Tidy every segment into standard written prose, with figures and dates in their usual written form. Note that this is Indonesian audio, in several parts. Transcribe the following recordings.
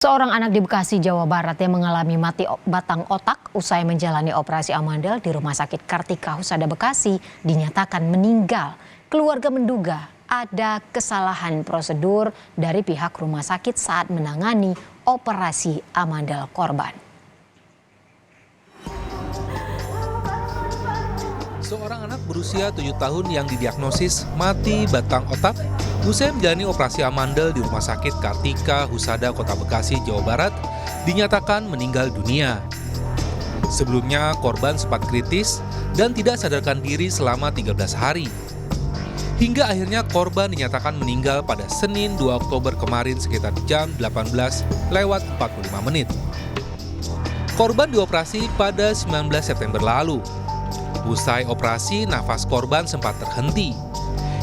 Seorang anak di Bekasi, Jawa Barat yang mengalami mati batang otak usai menjalani operasi amandel di Rumah Sakit Kartika Husada Bekasi dinyatakan meninggal. Keluarga menduga ada kesalahan prosedur dari pihak rumah sakit saat menangani operasi amandel korban. Seorang anak berusia 7 tahun yang didiagnosis mati batang otak usai menjalani operasi amandel di Rumah Sakit Kartika Husada Kota Bekasi, Jawa Barat, dinyatakan meninggal dunia. Sebelumnya, korban sempat kritis dan tidak sadarkan diri selama 13 hari. Hingga akhirnya korban dinyatakan meninggal pada Senin 2 Oktober kemarin sekitar jam 18:45. Korban dioperasi pada 19 September lalu. Usai operasi, nafas korban sempat terhenti.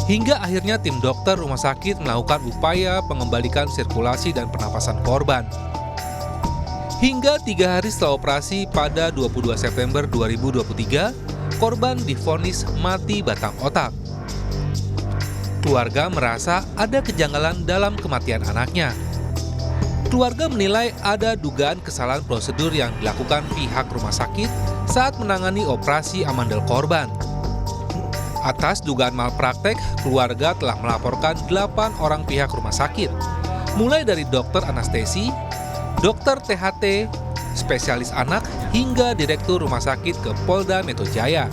Hingga akhirnya tim dokter rumah sakit melakukan upaya mengembalikan sirkulasi dan pernapasan korban. Hingga 3 hari setelah operasi pada 22 September 2023, korban divonis mati batang otak. Keluarga merasa ada kejanggalan dalam kematian anaknya. Keluarga menilai ada dugaan kesalahan prosedur yang dilakukan pihak rumah sakit saat menangani operasi amandel korban. Atas dugaan malpraktek, keluarga telah melaporkan 8 orang pihak rumah sakit, mulai dari dokter anestesi, dokter THT, spesialis anak, hingga direktur rumah sakit ke Polda Metro Jaya.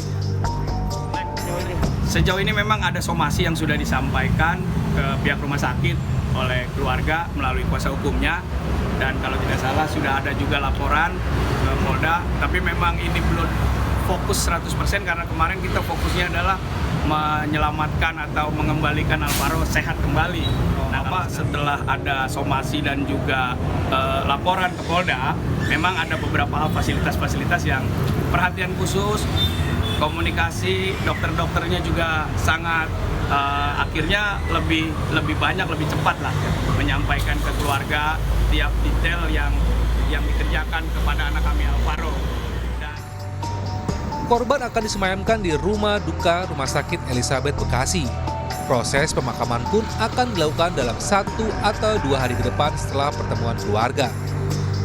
Sejauh ini memang ada somasi yang sudah disampaikan ke pihak rumah sakit oleh keluarga melalui kuasa hukumnya, dan kalau tidak salah sudah ada juga laporan ke Polda, tapi memang ini belum fokus 100% karena kemarin kita fokusnya adalah menyelamatkan atau mengembalikan Alvaro sehat kembali. Nah, setelah ada somasi dan juga laporan ke Polda, memang ada beberapa fasilitas-fasilitas yang perhatian khusus, komunikasi dokter-dokternya juga sangat akhirnya lebih banyak, lebih cepat lah menyampaikan ke keluarga tiap detail yang dikerjakan kepada anak kami Alvaro. Korban akan disemayamkan di rumah duka Rumah Sakit Elizabeth Bekasi. Proses pemakaman pun akan dilakukan dalam 1 atau 2 hari ke depan setelah pertemuan keluarga.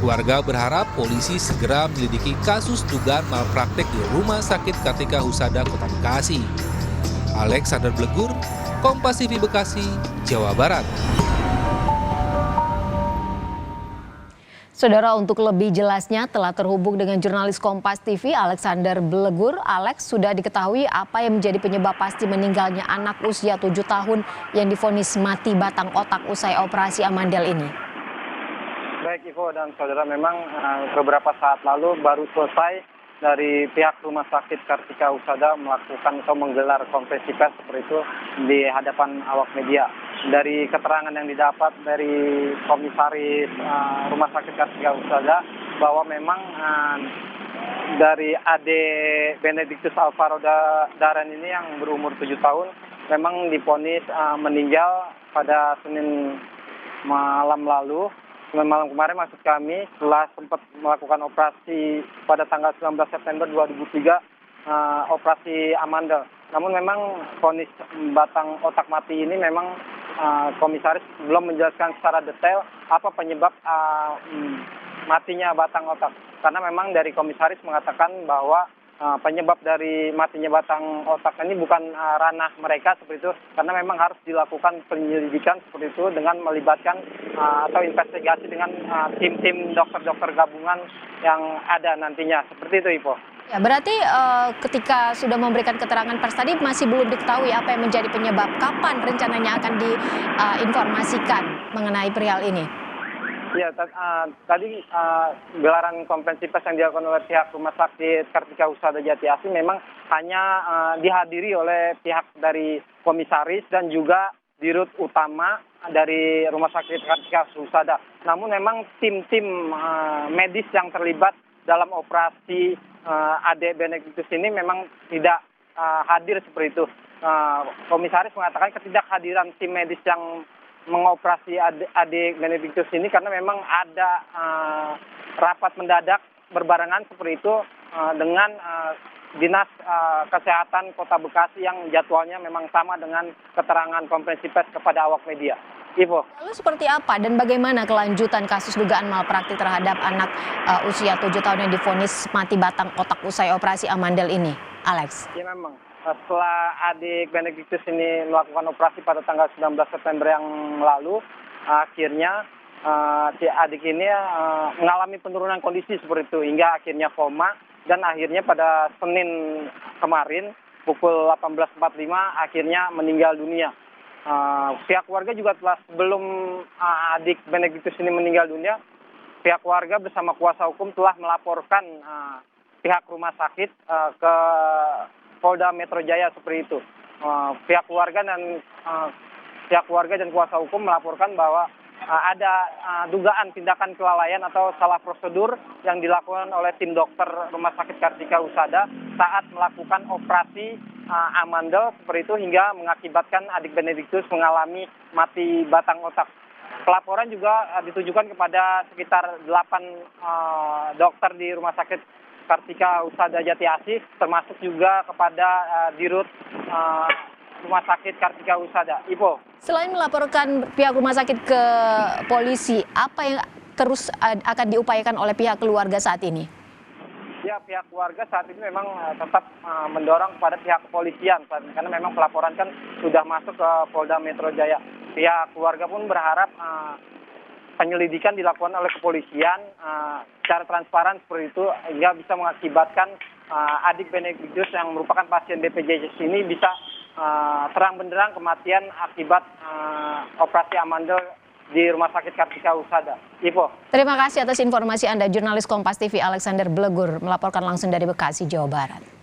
Keluarga berharap polisi segera menyelidiki kasus dugaan malpraktek di Rumah Sakit Kartika Husada Kota Bekasi. Alexander Blegur, Kompas TV Bekasi, Jawa Barat. Saudara, untuk lebih jelasnya telah terhubung dengan jurnalis Kompas TV Alexander Blegur. Alex, sudah diketahui apa yang menjadi penyebab pasti meninggalnya anak usia 7 tahun yang divonis mati batang otak usai operasi amandel ini? Baik Ivo dan saudara, memang beberapa saat lalu baru selesai dari pihak Rumah Sakit Kartika Husada melakukan atau menggelar konferensi pers seperti itu di hadapan awak media. Dari keterangan yang didapat dari komisaris Rumah Sakit Kartika Husada bahwa memang dari Ade Benedictus Alvaro Daren ini yang berumur 7 tahun memang divonis meninggal pada Senin malam lalu. Malam kemarin maksud kami, setelah sempat melakukan operasi pada tanggal 19 September 2003, operasi amandel. Namun memang vonis batang otak mati ini memang komisaris belum menjelaskan secara detail apa penyebab matinya batang otak. Karena memang dari komisaris mengatakan bahwa penyebab dari matinya batang otak ini bukan ranah mereka seperti itu, karena memang harus dilakukan penyelidikan seperti itu dengan melibatkan atau investigasi dengan tim-tim dokter-dokter gabungan yang ada nantinya, seperti itu Ivo. Ya, berarti ketika sudah memberikan keterangan pers tadi masih belum diketahui apa yang menjadi penyebab, kapan rencananya akan diinformasikan mengenai perihal ini? Ya, tadi gelaran konferensi pers yang dilakukan oleh pihak Rumah Sakit Kartika Husada Jati Asih memang hanya dihadiri oleh pihak dari komisaris dan juga dirut utama dari Rumah Sakit Kartika Husada. Namun memang tim-tim medis yang terlibat dalam operasi Ade Benedictus ini memang tidak hadir seperti itu. Komisaris mengatakan ketidakhadiran tim medis yang mengoperasi Ade Benedictus ini karena memang ada rapat mendadak berbarengan seperti itu dengan Dinas Kesehatan Kota Bekasi yang jadwalnya memang sama dengan keterangan konferensi pers kepada awak media. Ivo. Lalu seperti apa dan bagaimana kelanjutan kasus dugaan malpraktik terhadap anak usia 7 tahun yang divonis mati batang otak usai operasi amandel ini, Alex? Ya memang, setelah adik Benediktus ini melakukan operasi pada tanggal 19 September yang lalu, akhirnya si adik ini mengalami penurunan kondisi seperti itu hingga akhirnya koma dan akhirnya pada Senin kemarin pukul 18.45 akhirnya meninggal dunia. Pihak keluarga juga telah sebelum adik Benediktus ini meninggal dunia, pihak keluarga bersama kuasa hukum telah melaporkan pihak rumah sakit ke Polda Metro Jaya seperti itu. Pihak keluarga dan kuasa hukum melaporkan bahwa ada dugaan tindakan kelalaian atau salah prosedur yang dilakukan oleh tim dokter Rumah Sakit Kartika Husada saat melakukan operasi amandel seperti itu hingga mengakibatkan adik Benediktus mengalami mati batang otak. Pelaporan juga ditujukan kepada sekitar 8 dokter di Rumah Sakit Kartika Husada Jati Asih, termasuk juga kepada Dirut Rumah Sakit Kartika Husada. Ipo. Selain melaporkan pihak rumah sakit ke polisi, apa yang terus akan diupayakan oleh pihak keluarga saat ini? Ya, pihak keluarga saat ini memang tetap mendorong kepada pihak kepolisian karena memang pelaporan kan sudah masuk ke Polda Metro Jaya. Pihak keluarga pun berharap penyelidikan dilakukan oleh kepolisian secara transparan seperti itu hingga bisa mengakibatkan adik Benediktus yang merupakan pasien BPJS ini bisa terang benderang kematian akibat operasi amandel di Rumah Sakit Kartika Husada. Ivo. Terima kasih atas informasi Anda, jurnalis Kompas TV Alexander Blegur melaporkan langsung dari Bekasi, Jawa Barat.